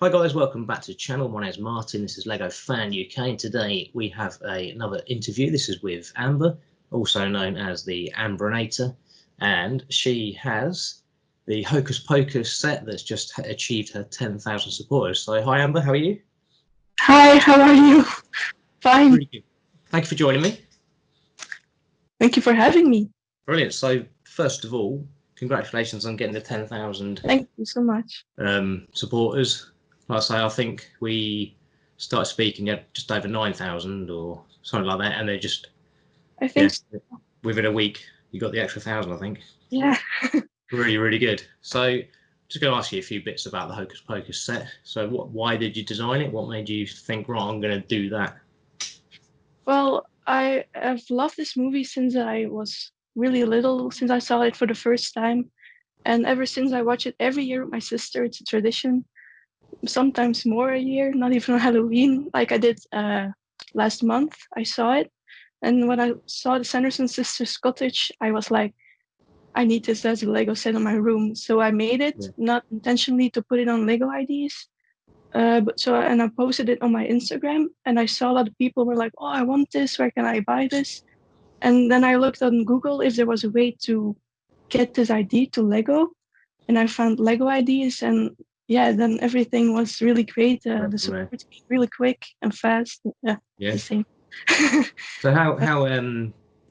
Hi guys, welcome back to the channel. My name is Martin, this is Lego Fan UK, and today we have another interview. This is with Amber, also known as the Ambinator, and she has the Hocus Pocus set that's just achieved her 10,000 supporters. So hi Amber, how are you? Hi, how are you? Fine. Really good. Thank you for joining me. Thank you for having me. Brilliant. So first of all, congratulations on getting the 10,000 Thank you so much. supporters. Like I say, I think we started speaking at just over 9,000 or something like that, and they just, I think so. within a week, you got the extra 1,000, I think. Yeah. Really, really good. So, just going to ask you a few bits about the Hocus Pocus set. So, why did you design it? What made you think, right, I'm going to do that? Well, I have loved this movie since I was really little, since I saw it for the first time. And ever since I watch it every year with my sister, it's a tradition. Sometimes more a year, not even on Halloween, like I did last month. I saw it. And when I saw the Sanderson sisters' Cottage, I was like, I need this as a Lego set in my room. So I made it, not intentionally to put it on Lego IDs. And I posted it on my Instagram, and I saw a lot of people were like, "Oh, I want this. Where can I buy this?" And then I looked on Google if there was a way to get this ID to Lego, and I found Lego IDs, and yeah, then everything was really great. The support came really quick and fast. Yeah. The same. So how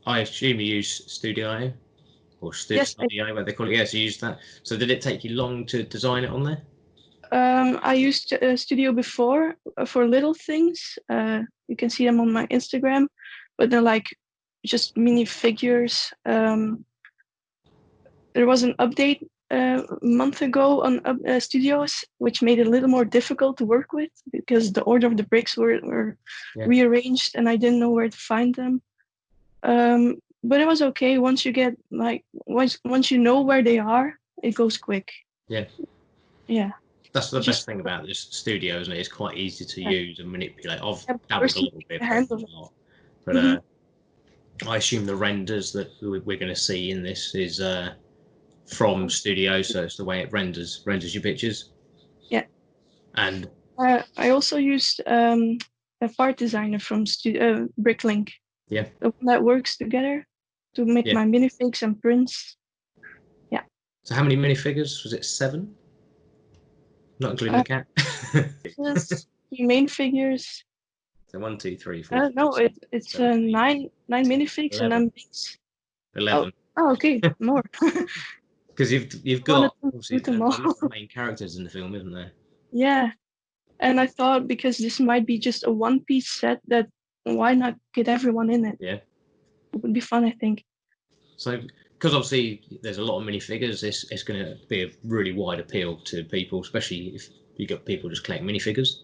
I assume you use Studio or Studio, where they call it. Yes, you used that. So did it take you long to design it on there? I used Studio before for little things. You can see them on my Instagram, but they're like just mini figures. There was an update a month ago on Studios, which made it a little more difficult to work with because the order of the bricks were rearranged and I didn't know where to find them. But it was okay. Once you get once you know where they are, it goes quick. Yeah. Yeah. That's the best thing about this studio, isn't it? It's quite easy to use and manipulate. I've dabbled a little bit, but I assume the renders that we're going to see in this is from Studio, so it's the way it renders your pictures. Yeah. And I also used a part designer from Bricklink. Yeah. That works together to make my minifigs and prints. Yeah. So how many minifigures? Was it 7? Not including the cat. Just 3 main figures. So 1, 2, 3, 4. No, it's 9 minifigs 11. and then these. 11. Oh, okay, more. Because you've got obviously a lot of main characters in the film, isn't there? Yeah, and I thought because this might be just a one-piece set, that why not get everyone in it? Yeah, it would be fun, I think. So, because obviously there's a lot of minifigures, it's going to be a really wide appeal to people, especially if you got people just collecting minifigures,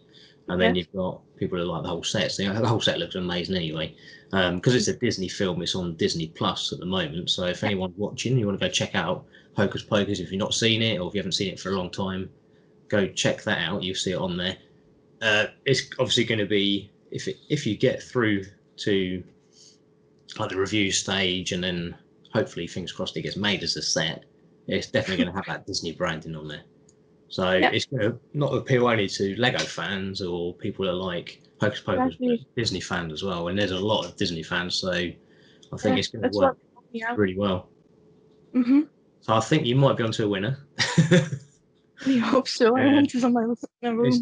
and then you've got people who like the whole set. So the whole set looks amazing anyway. Because it's a Disney film, it's on Disney Plus at the moment. So if anyone's watching, you want to go check out Hocus Pocus. If you've not seen it, or if you haven't seen it for a long time, go check that out. You'll see it on there. It's obviously going to be if you get through to like the review stage, and then hopefully, fingers crossed, it gets made as a set. It's definitely going to have that Disney branding on there. So it's going to not appeal only to Lego fans or people that like Hocus Pocus, but Disney fans as well. And there's a lot of Disney fans, so I think it's going to work really well. So I think you might be onto a winner. I hope so. I want this on my room.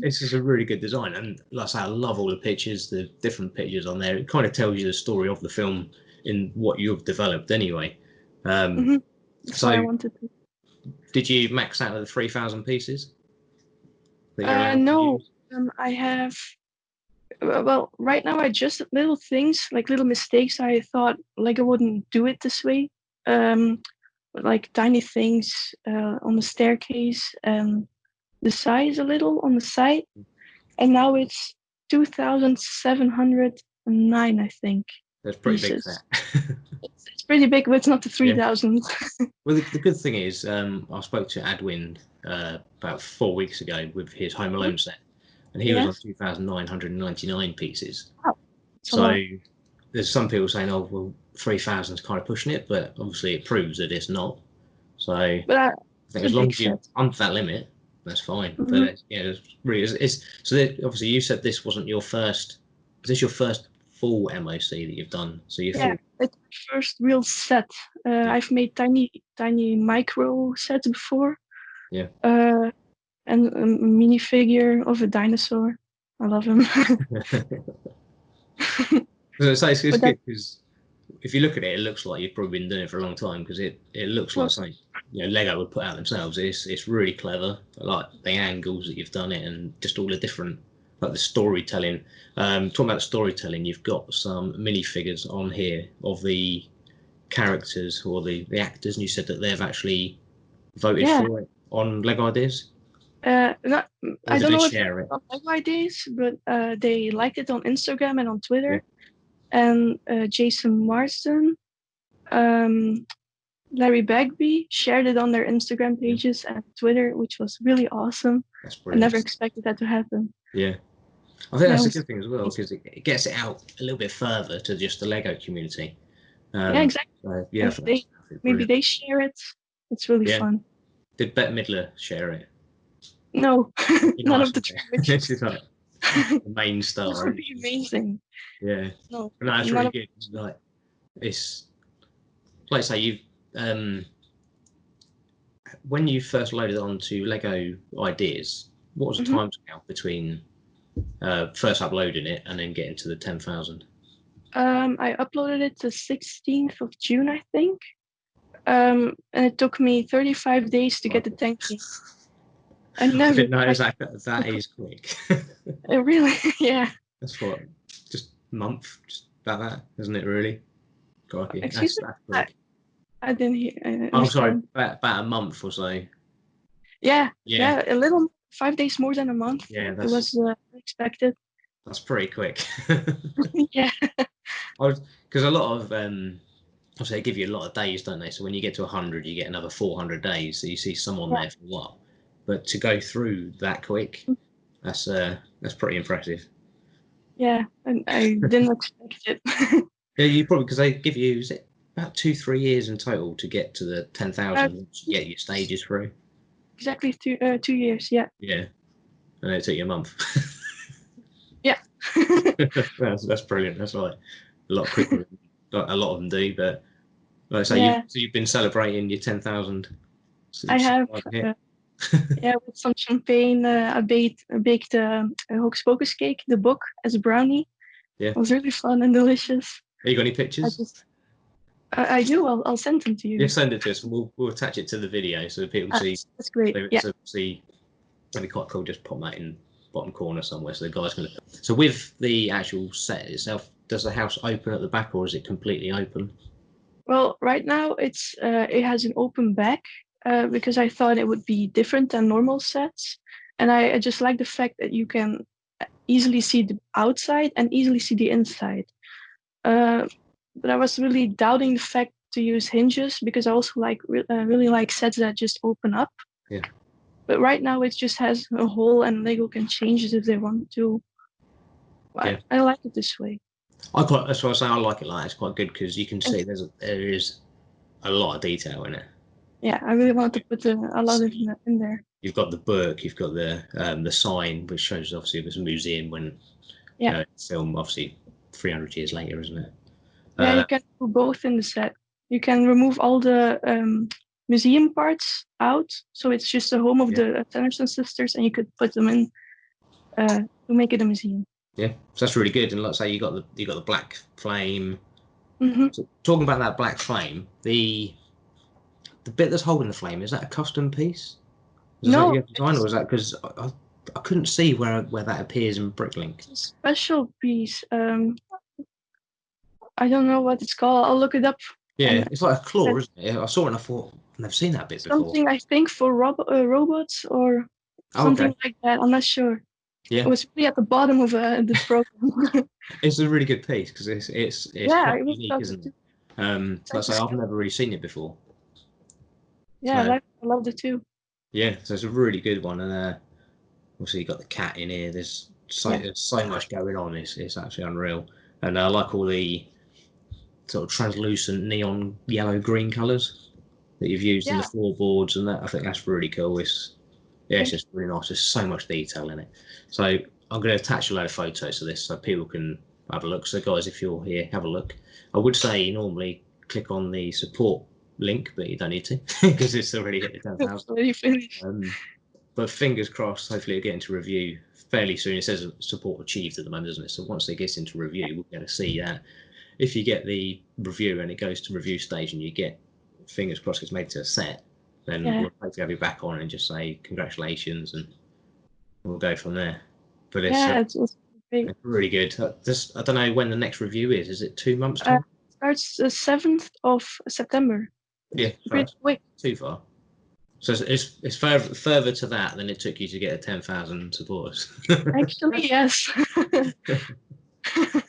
This is a really good design, and like I say, I love all the pictures, the different pictures on there. It kind of tells you the story of the film in what you've developed anyway. So I wanted to. Did you max out of the 3,000 pieces? No, I have. Well, right now I just little things, like little mistakes. I thought Lego wouldn't do it this way. Like tiny things on the staircase and the size a little on the side. And now it's 2,709, I think. That's pretty big set. It's pretty big, but it's not the 3,000. Well, the good thing is, I spoke to Adwin about 4 weeks ago with his Home Alone set, and he was on 2,999 pieces. Oh, so there's some people saying, "Oh, well, 3,000 is kind of pushing it," but obviously it proves that it's not. So but I think as long as you're under that limit, That's fine. Mhm. But it's really so. Obviously, you said this wasn't your first. Is this your first full MOC that you've done? So you Yeah, thought, it's my first real set. yeah, I've made tiny micro sets before. yeah. And a minifigure of a dinosaur. I love him. So it's But that good because if you look at it, it looks like you've probably been doing it for a long time because it looks like well, something Lego would put out themselves. It's really clever. I like the angles that you've done it and just all the different like the storytelling. Talking about the storytelling, you've got some minifigures on here of the characters or the actors, and you said that they've actually voted yeah. for it on Lego Ideas, Not, or I did don't they know if share it? they're Lego ideas, but they liked it on Instagram and on Yeah, Twitter. And Jason Marsden, um, Larry Bagby shared it on their Instagram yeah, pages and Twitter, which was really awesome. that's I never brilliant. expected that to happen. Yeah, I think Yeah, it that's a was good thing as well because it gets it out a little bit further to just the Lego community. yeah, exactly. So, yeah, I And think they that's maybe brilliant. they share it. It's really Yeah, fun. did Bette Midler share it? No, Be none of nice, the wouldn't three it? witches. She's like the main This star, would isn't be she? amazing. Yeah, No, but no, it's none really of. good. Like it's like say you when you first loaded onto Lego Ideas, what was the Mhm. time scale between first uploading it and then getting to the 10,000? I uploaded it the 16th of June, I think. And it took me 35 days to get the 10K. I I never didn't know expected that is quick. it. Really, yeah. That's what, just a month, just about that, isn't it? Really, crikey, Excuse me. that's I, quick. I didn't hear, I'm sorry, understand. about a month or so. Yeah, Yeah, yeah, a little 5 days more than a month. yeah, It was unexpected. that's pretty quick. Yeah, I was because a lot of obviously they give you a lot of days, don't they? So when you get to 100, you get another 400 days. So you see someone yeah, there for a while, but to go through that quick, that's pretty impressive. yeah. And I didn't expect it. Yeah, you probably because they give you is it about 2 3 years in total to get to the uh, 10,000 once you get your stages through. exactly 2 years. Yeah, Yeah, and it took you a month. yeah. That's brilliant. That's like a lot quicker than a lot of them do. But like I say, Yeah, you've been celebrating your 10,000 I since have. I've hit. Yeah, with some champagne. I baked a Hocus Pocus cake, the book, as a brownie. Yeah. It was really fun and delicious. Have you got any I pictures? just, I do. I'll send them to Yeah, you. send it to us. And we'll attach it to the video so people see. That's great. Yeah. So see, that'd be quite cool. Just pop that in bottom corner somewhere so the guys can look. So with the actual set itself, does the house open at the back or is it completely open? Well, right now it has an open back because I thought it would be different than normal sets, and I just like the fact that you can easily see the outside and easily see the inside. Uh, but I was really doubting the fact to use hinges because I also really like sets that just open up. Yeah. But right now it just has a hole and Lego can change it if they want to. Yeah. I like it this way. That's why I say I like it like that. It's quite good because you can And see there is a lot of detail in it. yeah, I really wanted to put a lot of See, it in there. you've got the book, you've got the sign, which shows obviously it was a museum when Yeah, film obviously 300 years later, isn't it? yeah, Uh, you can do both in the set. You can remove all the museum parts out, so it's just the home of yeah, the Sanderson sisters, and you could put them in to make it a museum. yeah. So that's really good. And let's say you got the black flame. Hmm. So talking about that black flame, the bit that's holding the flame is that a custom piece? Is that No, your design, or is that because I couldn't see where that appears in Bricklink? it's a special piece. I don't know what it's called. I'll look it up. Yeah, And it's like a claw, that's isn't it? I saw it and I thought I've never seen that bit before. something I think for robots or Oh, okay. something like that. I'm not sure. It Yeah, was really at the bottom of the program. it's a really good piece because it's Yeah, I quite really unique, thought it isn't too. it? It's Like like I a say, I've skill. never really seen it before. Yeah, So I loved it too. yeah, so it's a really good one, and obviously you got the cat in here. Yeah, There's so much going on. It's actually unreal, and I like all the sort of translucent neon yellow green colours that you've used in the yeah. floorboards, and that I think that's really cool. Yeah, it's just really nice. There's so much detail in it. So I'm going to attach a load of photos to this so people can have a look. So guys, if you're here, have a look. I would say normally click on the support link, but you don't need to because it's already hit the 10,000. Already finished. But fingers crossed, hopefully it'll get into review fairly soon. It says support achieved at the moment, doesn't it? So once it gets into review, we'll be able to see that. If you get the review and it goes to review stage and you get, fingers crossed, it's made to a set, then we'll hopefully have you back on and just say congratulations, and we'll go from there. But it's really good. I don't know when the next review is. Is it 2 months' time? Starts the 7th of September. Yeah, pretty quick. Too far. So it's further to that than it took you to get 10,000 supporters. Actually, yes.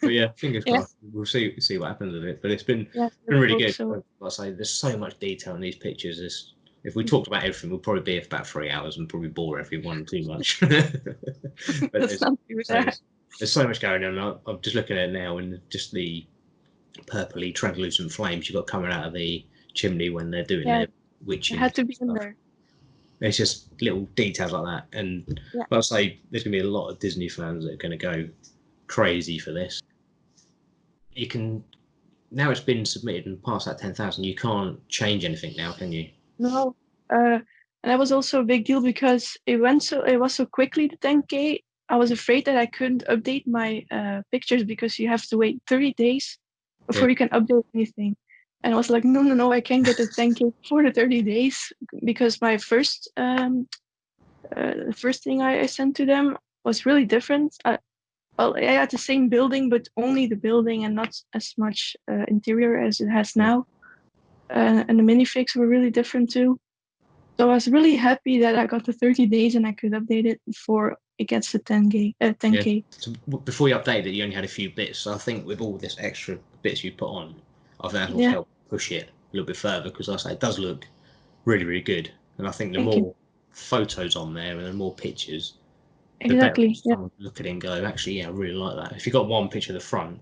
But yeah, fingers crossed. We'll see what happens with it. But it's been really good. So. Like I say, there's so much detail in these pictures. If we talked about everything, we'll probably be about 3 hours and probably bore everyone too much. But there's so much going on. I'm just looking at it now, and just the purpley translucent flames you've got coming out of the chimney when they're doing their witching. It had to be in there. It's just little details like that. And like I say, there's going to be a lot of Disney fans that are going to go crazy for this. You can, now it's been submitted and past that 10,000, you can't change anything now, can you? No. And that was also a big deal because it was so quickly, the 10K. I was afraid that I couldn't update my pictures because you have to wait 30 days before you can update anything. And I was like, no, I can't get the 10K for the 30 days because my first the first thing I sent to them was really different. Well, I had the same building, but only the building and not as much interior as it has now. And the minifigs were really different too. So I was really happy that I got the 30 days and I could update it before it gets to 10K. Yeah. So before you updated it, you only had a few bits. So I think with all this extra bits you put on, I think that's what's helped push it a little bit further, because I say it does look really, really good. And I think the more photos on there and the more pictures, the better someone can look at it and go, actually, I really like that. If you've got one picture of the front,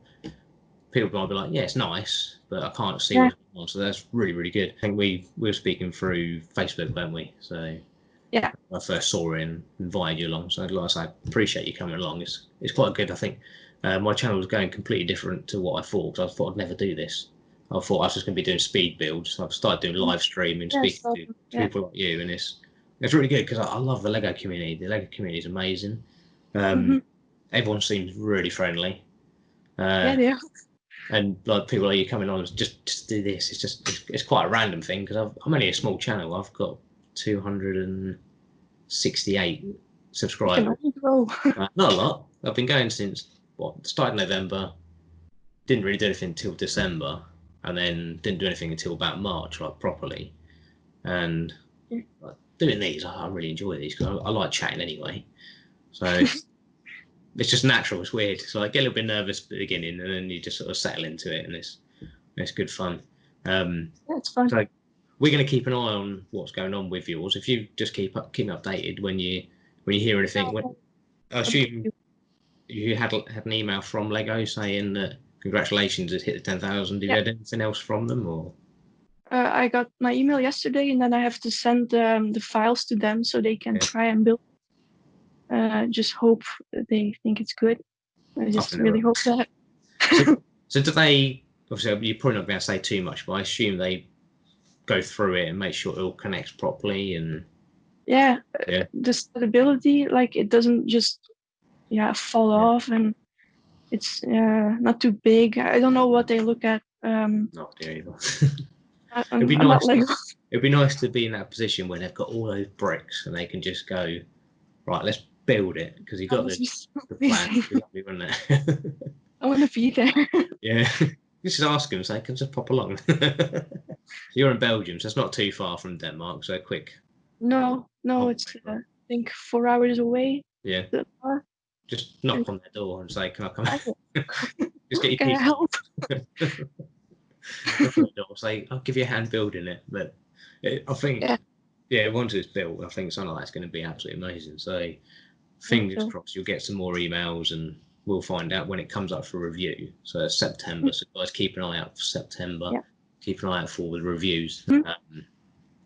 people might be like, yeah, it's nice, but I can't see what's going on. So that's really, really good. I think we were speaking through Facebook, weren't we? So I first saw it and invited you along. So like I say, I appreciate you coming along. It's quite good. I think my channel was going completely different to what I thought, because I thought I'd never do this. I thought I was just going to be doing speed builds. So I've started doing live streaming, speaking to people like you, and it's really good because I love the Lego community. The Lego community is amazing. Everyone seems really friendly. They are. And like people like you coming on, just do this. It's quite a random thing because I'm only a small channel. I've got 268 subscribers. Not a lot. I've been going since started November. Didn't really do anything until December, and then didn't do anything until about March, like properly. And like, doing these, I really enjoy these because I like chatting anyway. So it's just natural. It's weird. So I get a little bit nervous at the beginning, and then you just sort of settle into it, and it's good fun. It's fun. So we're going to keep an eye on what's going on with yours. If you just keep updated when you hear anything. I assume you had an email from Lego saying that congratulations, it hit the 10,000. Did you had anything else from them, or? I got my email yesterday, and then I have to send the files to them so they can try and build. Just hope that they think it's good. I just really hope that. So do they? Obviously, you're probably not going to say too much, but I assume they go through it and make sure it all connects properly and. The stability, like it doesn't just fall off, and it's not too big. I don't know what they look at. Not either. It'd be nice to be in that position where they've got all those bricks and they can just go, right, let's build it, because you've got the plan. Lovely, wouldn't it? I want to be there. Yeah. You should ask them, say, can just pop along. You're in Belgium, so it's not too far from Denmark, so quick. No, it's I think 4 hours away. Yeah. Just knock on their door and say, can I come? Just get your Can I help? Say, I'll give you a hand building it. But I think, once it's built, I think something like that's going to be absolutely amazing. So fingers crossed you'll get some more emails, and we'll find out when it comes up for review. So it's September. So guys, keep an eye out for September. Keep an eye out for the reviews. And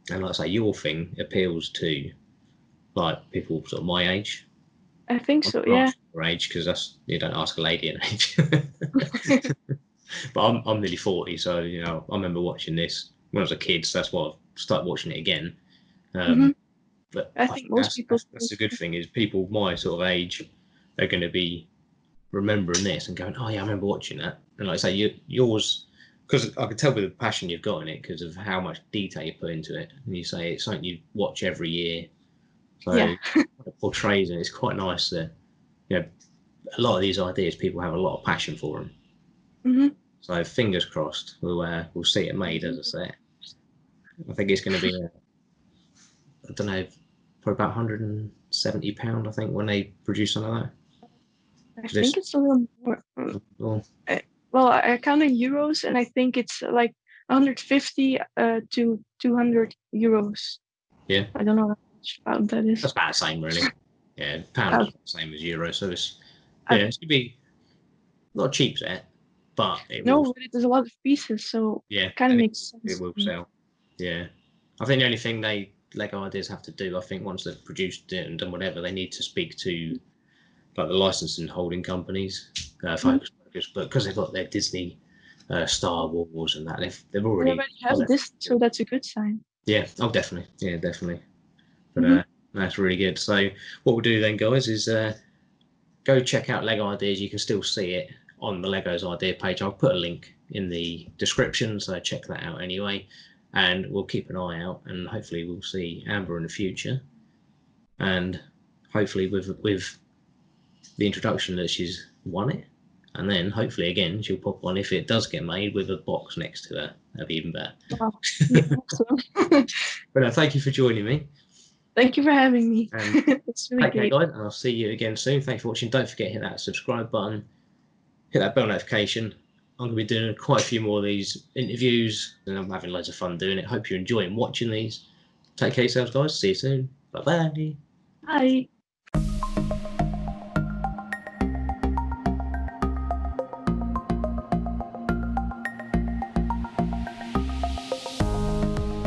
like I say, your thing appeals to like people sort of my age. I think I'm so. not Yeah. asking your age because you don't ask a lady an age. But I'm nearly 40, so I remember watching this when I was a kid. So that's why I started watching it again. Hmm. But I I think think most people. that's the good thing is people my sort of age are going to be remembering this and going, oh yeah, I remember watching that. And like I say, yours, because I could tell with the passion you've got in it because of how much detail you put into it. And you say it's something you watch every year, so Yeah. it portrays and it's quite nice that a lot of these ideas people have a lot of passion for them. Hmm. So fingers crossed, we'll see it made. As I say, I think it's going to be I don't know, for about £170. I think when they produce some of that. I This, think it's a little more. well, Well, I count in euros, and I think it's like 150 to 200 euros. yeah, I don't know how much pound that is. that's about the same, really. Yeah, pound Uh, is the same as euro, so it's I, it's gonna be not a cheap set, but it will. no, but there's a lot of pieces, so Yeah, it kind of and makes it sense will to me. sell. Yeah, I think the only thing Lego Ideas have to do, I think once they've produced it and done whatever, they need to speak to like the licensing holding companies for Mhm. Hocus Pocus, but because they've got their Disney, Star Wars, and that they've They already already have this, so that's a good sign. yeah, oh definitely, yeah, definitely. But Hmm. that's really good. So what we'll do then, guys, is go check out Lego Ideas. You can still see it on the Legos Idea page. I'll put a link in the description, so check that out anyway. And we'll keep an eye out, and hopefully we'll see Amber in the future. And hopefully with the introduction that she's won it, and then hopefully again she'll pop on if it does get made with a box next to her. That'd be even better. Wow. Yeah, awesome. But thank you for joining me, Thank you for having me. and That's really take care, great. guys. And I'll see you again soon. Thanks for watching. Don't forget to hit that subscribe button, hit that bell notification. I'm going to be doing quite a few more of these interviews, and I'm having loads of fun doing it. Hope you're enjoying watching these. Take care of yourselves, guys. See you soon. Bye bye. Bye.